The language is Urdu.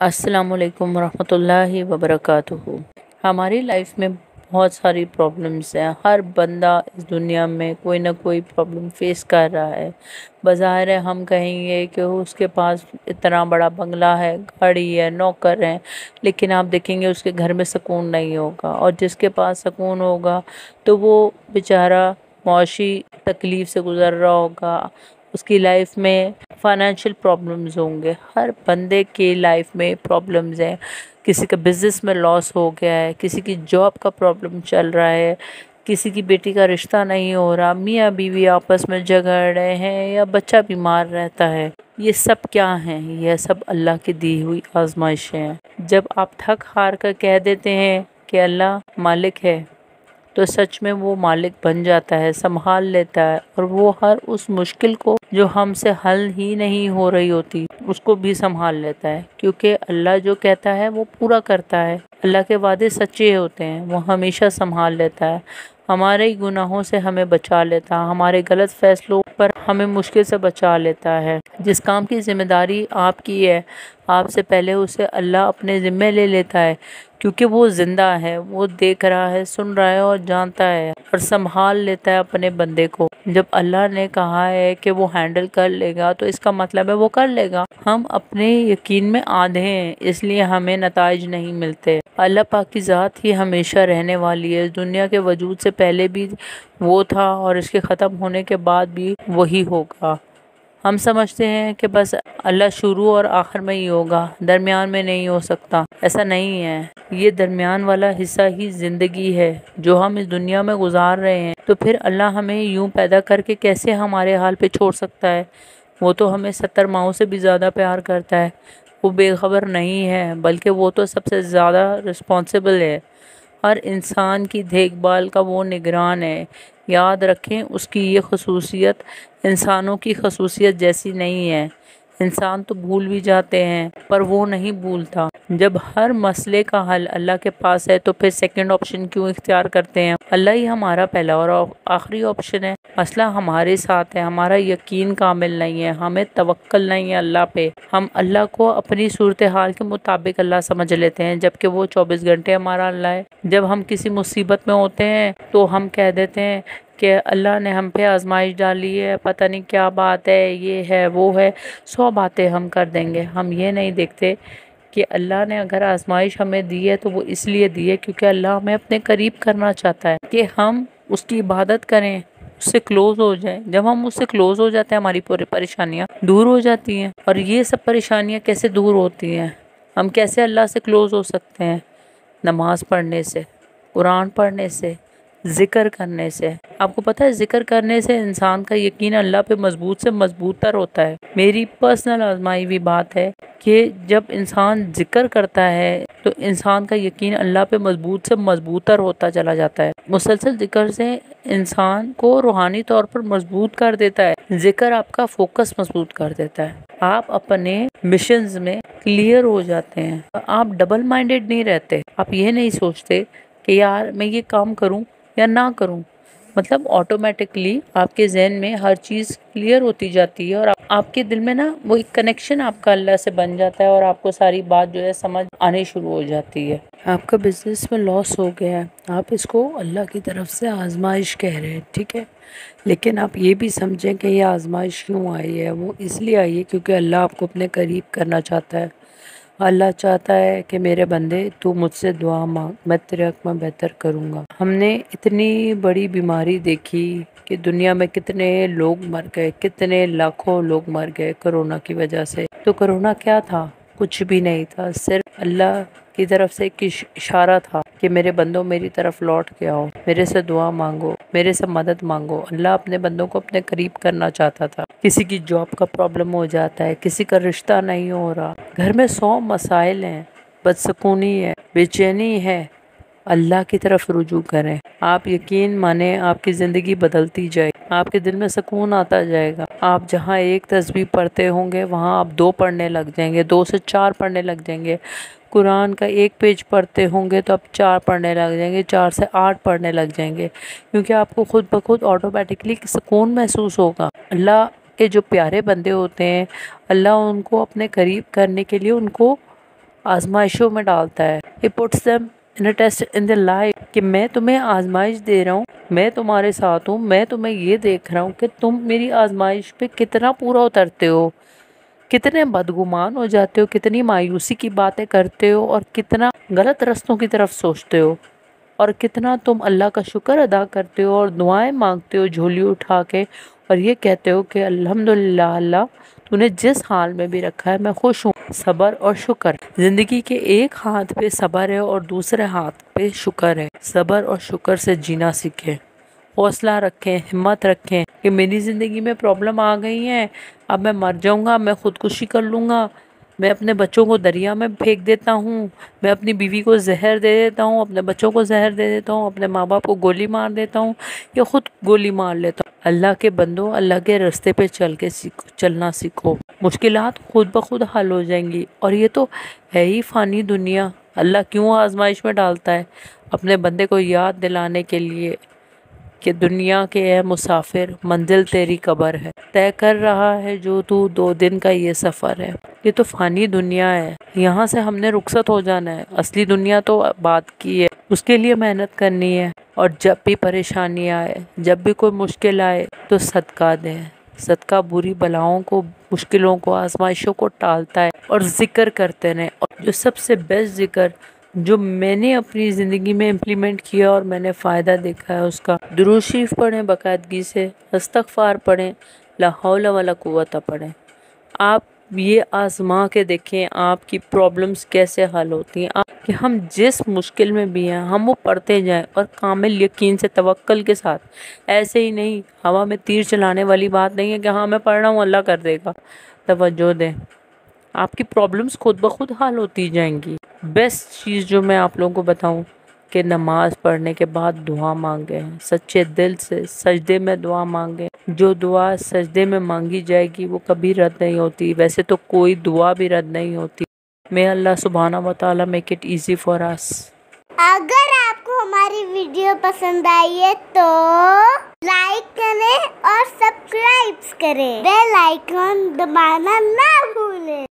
السلام علیکم ورحمۃ اللہ وبرکاتہ۔ ہماری لائف میں بہت ساری پرابلمس ہیں۔ ہر بندہ اس دنیا میں کوئی نہ کوئی پرابلم فیس کر رہا ہے۔ بظاہر ہم کہیں گے کہ اس کے پاس اتنا بڑا بنگلہ ہے، گاڑی ہے، نوکر ہیں، لیکن آپ دیکھیں گے اس کے گھر میں سکون نہیں ہوگا، اور جس کے پاس سکون ہوگا تو وہ بیچارہ معاشی تکلیف سے گزر رہا ہوگا، اس کی لائف میں فائنینشیل پرابلمز ہوں گے۔ ہر بندے کی لائف میں پرابلمز ہیں۔ کسی کا بزنس میں لاس ہو گیا ہے، کسی کی جاب کا پرابلم چل رہا ہے، کسی کی بیٹی کا رشتہ نہیں ہو رہا، میاں بیوی آپس میں جھگڑ رہے ہیں، یا بچہ بیمار رہتا ہے۔ یہ سب کیا ہیں؟ یہ سب اللہ کی دی ہوئی آزمائشیں ہیں۔ جب آپ تھک ہار کر کہہ دیتے ہیں کہ اللہ مالک ہے، تو سچ میں وہ مالک بن جاتا ہے، سنبھال لیتا ہے، اور وہ ہر اس مشکل کو جو ہم سے حل ہی نہیں ہو رہی ہوتی اس کو بھی سنبھال لیتا ہے، کیونکہ اللہ جو کہتا ہے وہ پورا کرتا ہے۔ اللہ کے وعدے سچے ہوتے ہیں، وہ ہمیشہ سنبھال لیتا ہے، ہمارے گناہوں سے ہمیں بچا لیتا ہے، ہمارے غلط فیصلوں پر ہمیں مشکل سے بچا لیتا ہے۔ جس کام کی ذمہ داری آپ کی ہے، آپ سے پہلے اسے اللہ اپنے ذمہ لے لیتا ہے، کیونکہ وہ زندہ ہے، وہ دیکھ رہا ہے، سن رہا ہے اور جانتا ہے، اور سنبھال لیتا ہے اپنے بندے کو۔ جب اللہ نے کہا ہے کہ وہ ہینڈل کر لے گا تو اس کا مطلب ہے وہ کر لے گا۔ ہم اپنے یقین میں آدھے ہیں، اس لیے ہمیں نتائج نہیں ملتے۔ اللہ پاک کی ذات ہی ہمیشہ رہنے والی ہے۔ اس دنیا کے وجود سے پہلے بھی وہ تھا، اور اس کے ختم ہونے کے بعد بھی وہی ہوگا۔ ہم سمجھتے ہیں کہ بس اللہ شروع اور آخر میں ہی ہوگا، درمیان میں نہیں ہو سکتا۔ ایسا نہیں ہے، یہ درمیان والا حصہ ہی زندگی ہے جو ہم اس دنیا میں گزار رہے ہیں۔ تو پھر اللہ ہمیں یوں پیدا کر کے کیسے ہمارے حال پہ چھوڑ سکتا ہے؟ وہ تو ہمیں 70 ماؤں سے بھی زیادہ پیار کرتا ہے۔ وہ بے خبر نہیں ہے، بلکہ وہ تو سب سے زیادہ رسپانسبل ہے۔ ہر انسان کی دیکھ بھال کا وہ نگران ہے۔ یاد رکھیں، اس کی یہ خصوصیت انسانوں کی خصوصیت جیسی نہیں ہے۔ انسان تو بھول بھی جاتے ہیں، پر وہ نہیں بھولتا۔ جب ہر مسئلے کا حل اللہ کے پاس ہے تو پھر سیکنڈ آپشن کیوں اختیار کرتے ہیں؟ اللہ ہی ہمارا پہلا اور آخری آپشن ہے۔ مسئلہ ہمارے ساتھ ہے، ہمارا یقین کامل نہیں ہے، ہمیں توکل نہیں ہے اللہ پہ۔ ہم اللہ کو اپنی صورتحال کے مطابق اللہ سمجھ لیتے ہیں، جبکہ وہ 24 گھنٹے ہمارا اللہ ہے۔ جب ہم کسی مصیبت میں ہوتے ہیں تو ہم کہہ دیتے ہیں کہ اللہ نے ہم پہ آزمائش ڈالی ہے، پتہ نہیں کیا بات ہے، یہ ہے وہ ہے، 100 باتیں ہم کر دیں گے۔ ہم یہ نہیں دیکھتے کہ اللہ نے اگر آزمائش ہمیں دی ہے تو وہ اس لیے دی ہے کیونکہ اللہ ہمیں اپنے قریب کرنا چاہتا ہے، کہ ہم اس کی عبادت کریں، اس سے کلوز ہو جائیں۔ جب ہم اس سے کلوز ہو جاتے ہیں، ہماری پوری پریشانیاں دور ہو جاتی ہیں۔ اور یہ سب پریشانیاں کیسے دور ہوتی ہیں؟ ہم کیسے اللہ سے کلوز ہو سکتے ہیں؟ نماز پڑھنے سے، قرآن پڑھنے سے، ذکر کرنے سے۔ آپ کو پتہ ہے ذکر کرنے سے انسان کا یقین اللہ پہ مضبوط سے مضبوط تر ہوتا ہے۔ میری پرسنل آزمائی ہوئی بات ہے کہ جب انسان ذکر کرتا ہے تو انسان کا یقین اللہ پہ مضبوط سے مضبوط تر ہوتا چلا جاتا ہے۔ مسلسل ذکر سے انسان کو روحانی طور پر مضبوط کر دیتا ہے۔ ذکر آپ کا فوکس مضبوط کر دیتا ہے، آپ اپنے مشنز میں کلیئر ہو جاتے ہیں، آپ ڈبل مائنڈیڈ نہیں رہتے۔ آپ یہ نہیں سوچتے کہ یار میں یہ کام کروں یا نہ کروں، مطلب آٹومیٹکلی آپ کے ذہن میں ہر چیز کلیئر ہوتی جاتی ہے، اور آپ کے دل میں نا وہ ایک کنیکشن آپ کا اللہ سے بن جاتا ہے، اور آپ کو ساری بات جو ہے سمجھ آنے شروع ہو جاتی ہے۔ آپ کا بزنس میں لاس ہو گیا ہے، آپ اس کو اللہ کی طرف سے آزمائش کہہ رہے ہیں، ٹھیک ہے، لیکن آپ یہ بھی سمجھیں کہ یہ آزمائش کیوں آئی ہے۔ وہ اس لیے آئی ہے کیونکہ اللہ آپ کو اپنے قریب کرنا چاہتا ہے۔ اللہ چاہتا ہے کہ میرے بندے تو مجھ سے دعا مانگ، میں تیرے حق میں بہتر کروں گا۔ ہم نے اتنی بڑی بیماری دیکھی کہ دنیا میں کتنے لوگ مر گئے، کتنے لاکھوں لوگ مر گئے کرونا کی وجہ سے۔ تو کرونا کیا تھا؟ کچھ بھی نہیں تھا، صرف اللہ کی طرف سے ایک اشارہ تھا کہ میرے بندوں میری طرف لوٹ کے آؤ، میرے سے دعا مانگو، میرے سے مدد مانگو۔ اللہ اپنے بندوں کو اپنے قریب کرنا چاہتا تھا۔ کسی کی جاب کا پرابلم ہو جاتا ہے، کسی کا رشتہ نہیں ہو رہا، گھر میں 100 مسائل ہیں، بدسکونی ہے، بے چینی ہے، اللہ کی طرف رجوع کریں۔ آپ یقین مانیں آپ کی زندگی بدلتی جائے۔ آپ کے دل میں سکون آتا جائے گا۔ آپ جہاں ایک تسبیح پڑھتے ہوں گے وہاں آپ 2 پڑھنے لگ جائیں گے، 2 سے 4 پڑھنے لگ جائیں گے۔ قرآن کا 1 پیج پڑھتے ہوں گے تو آپ 4 پڑھنے لگ جائیں گے، 4 سے 8 پڑھنے لگ جائیں گے، کیونکہ آپ کو خود بخود آٹومیٹکلی سکون محسوس ہوگا۔ اللہ کے جو پیارے بندے ہوتے ہیں، اللہ ان کو اپنے قریب کرنے کے لیے ان کو آزمائشوں میں ڈالتا ہے۔ He puts them in a test in their life کہ میں تمہیں آزمائش دے رہا ہوں، میں تمہارے ساتھ ہوں، میں تمہیں یہ دیکھ رہا ہوں کہ تم میری آزمائش پہ کتنا پورا اترتے ہو، کتنے بدگمان ہو جاتے ہو، کتنی مایوسی کی باتیں کرتے ہو، اور کتنا غلط رستوں کی طرف سوچتے ہو، اور کتنا تم اللہ کا شکر ادا کرتے ہو اور دعائیں مانگتے ہو جھولی اٹھا کے، اور یہ کہتے ہو کہ الحمدللہ اللہ تو نے جس حال میں بھی رکھا ہے میں خوش ہوں۔ صبر اور شکر، زندگی کے ایک ہاتھ پہ صبر ہے اور دوسرے ہاتھ پہ شکر ہے۔ صبر اور شکر سے جینا سیکھیں، حوصلہ رکھیں، ہمت رکھیں کہ میری زندگی میں پرابلم آ گئی ہیں، اب میں مر جاؤں گا، میں خودکشی کر لوں گا، میں اپنے بچوں کو دریا میں پھینک دیتا ہوں، میں اپنی بیوی کو زہر دے دیتا ہوں، اپنے بچوں کو زہر دے دیتا ہوں، اپنے ماں باپ کو گولی مار دیتا ہوں یا خود گولی مار لیتا ہوں۔ اللہ کے بندوں، اللہ کے راستے پہ چلنا سیکھو، مشکلات خود بخود حل ہو جائیں گی۔ اور یہ تو ہے ہی فانی دنیا، اللہ کیوں آزمائش میں ڈالتا ہے؟ اپنے بندے کو یاد دلانے کے لیے کہ دنیا کے اے مسافر، منزل تیری قبر ہے، طے کر رہا ہے جو تو 2 دن کا یہ سفر ہے۔ یہ تو فانی دنیا ہے، یہاں سے ہم نے رخصت ہو جانا ہے، اصلی دنیا تو بات کی ہے، اس کے لیے محنت کرنی ہے۔ اور جب بھی پریشانی آئے، جب بھی کوئی مشکل آئے تو صدقہ دیں۔ صدقہ بری بلاؤں کو، مشکلوں کو، آزمائشوں کو ٹالتا ہے۔ اور ذکر کرتے رہیں، اور جو سب سے بیسٹ ذکر جو میں نے اپنی زندگی میں امپلیمنٹ کیا اور میں نے فائدہ دیکھا ہے، اس کا درود شریف پڑھیں باقاعدگی سے، استغفار پڑھیں، لا حول ولا قوت پڑھیں۔ آپ یہ آزما کے دیکھیں آپ کی پرابلمز کیسے حل ہوتی ہیں، کہ ہم جس مشکل میں بھی ہیں ہم وہ پڑھتے جائیں، اور کامل یقین سے، توکل کے ساتھ، ایسے ہی نہیں، ہوا میں تیر چلانے والی بات نہیں ہے کہ ہاں میں پڑھ رہا ہوں اللہ کر دے گا۔ توجہ دیں، آپ کی پرابلمز خود بخود حل ہوتی جائیں گی۔ بیسٹ چیز جو میں آپ لوگوں کو بتاؤں کہ نماز پڑھنے کے بعد دعا مانگیں، سچے دل سے سجدے میں دعا مانگیں۔ جو دعا سجدے میں مانگی جائے گی وہ کبھی رد نہیں ہوتی، ویسے تو کوئی دعا بھی رد نہیں ہوتی۔ may اللہ سبحانہ و تعالیٰ make it easy for us۔ اگر آپ کو ہماری ویڈیو پسند آئی ہے تو لائک کریں اور سبسکرائب کریں، بیل آئیکن دبانا نہ بھولیں۔